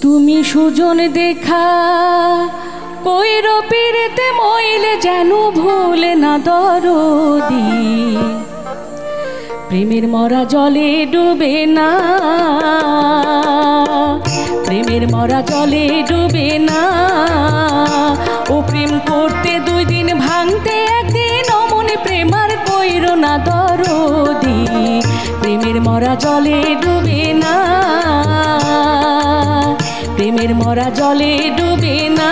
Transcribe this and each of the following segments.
তুমি সুজন দেখা কইর পীড়িতে মইলে যেন ভুলে না দরদি প্রেমের মরা জলে ডুবে না প্রেমের মরা জলে ডুবে না ও প্রেম করতে দুই দিন ভাঙতে একদিন অমনে প্রেমার কইর না দরদি প্রেমের মরা জলে ডুবে না প্রেমের মরা জলে ডুবে না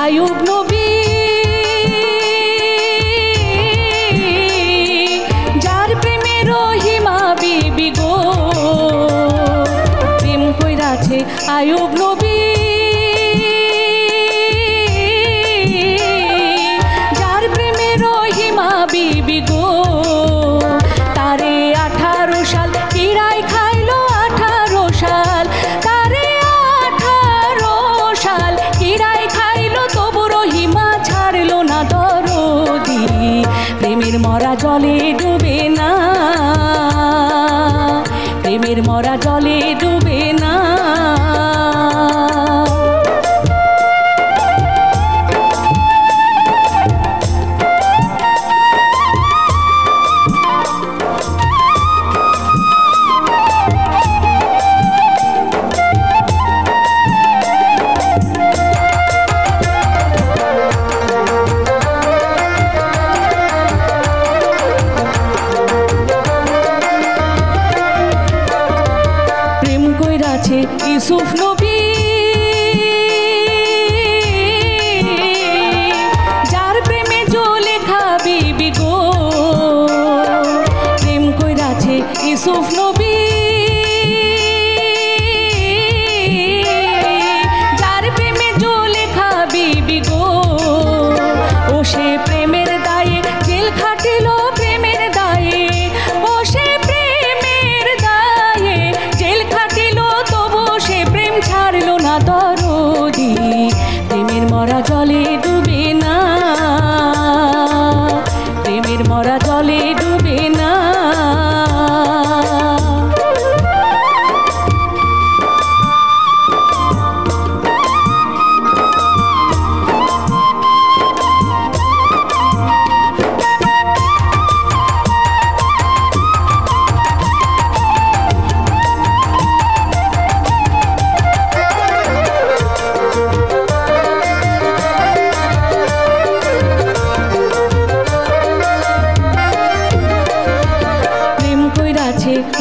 আয়ুব নবী যার প্রেমে রহিমা বিবি গো প্রেম কইরাছে আয়ুব নবী যার প্রেমে রহিমা বিবি গো তারে 18 সাল কিরাই খাইলো 18 সাল তারে 18 সাল কিরাই প্রেমের মরা জলে ডুবে না প্রেমের মরা জলে ডুবে না ইউসুফ নবী যার প্রেমে জ্বলে খাবিবি গো প্রেম কইরাছে ইউসুফ নবী যার প্রেমে জ্বলে খাবিবি গো ও সে প্রেমের দায়ে জেল খাটিল প্রেমের দায়ে ও সে প্রেমের দায়ে জেল খাটিল ছাড়লো না দরদি প্রেমের মরা জলে ডুবে না প্রেমের মরা জলে ডুবে না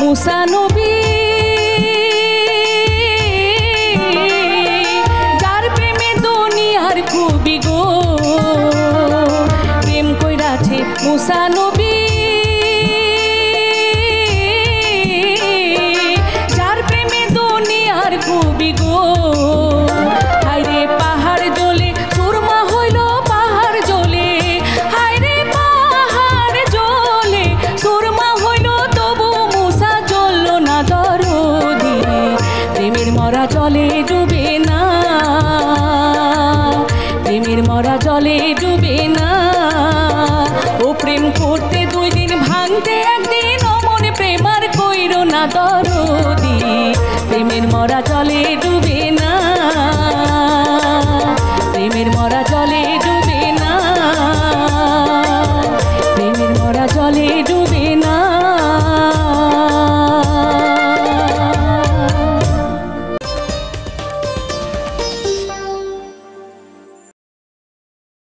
মুসা নবী যার প্রেমে দুনিয়ার খুবই গো প্রেম কইরাছে মুসা নবী যার প্রেমে দুনিয়ার খুবই গো হায়রে পাহাড় জ্বলে সুরমা হইল পাহাড় জ্বলে হায়রে পাহাড় জ্বলে সুরমা হইল তবু দরদি প্রেমের মরা জলে ডুবে না প্রেমের মরা জলে ডুবে না ও প্রেম করতে দুই দিন ভাঙতে একদিন অমনে প্রেমার কইর না দরদি প্রেমের মরা জলে ডুবে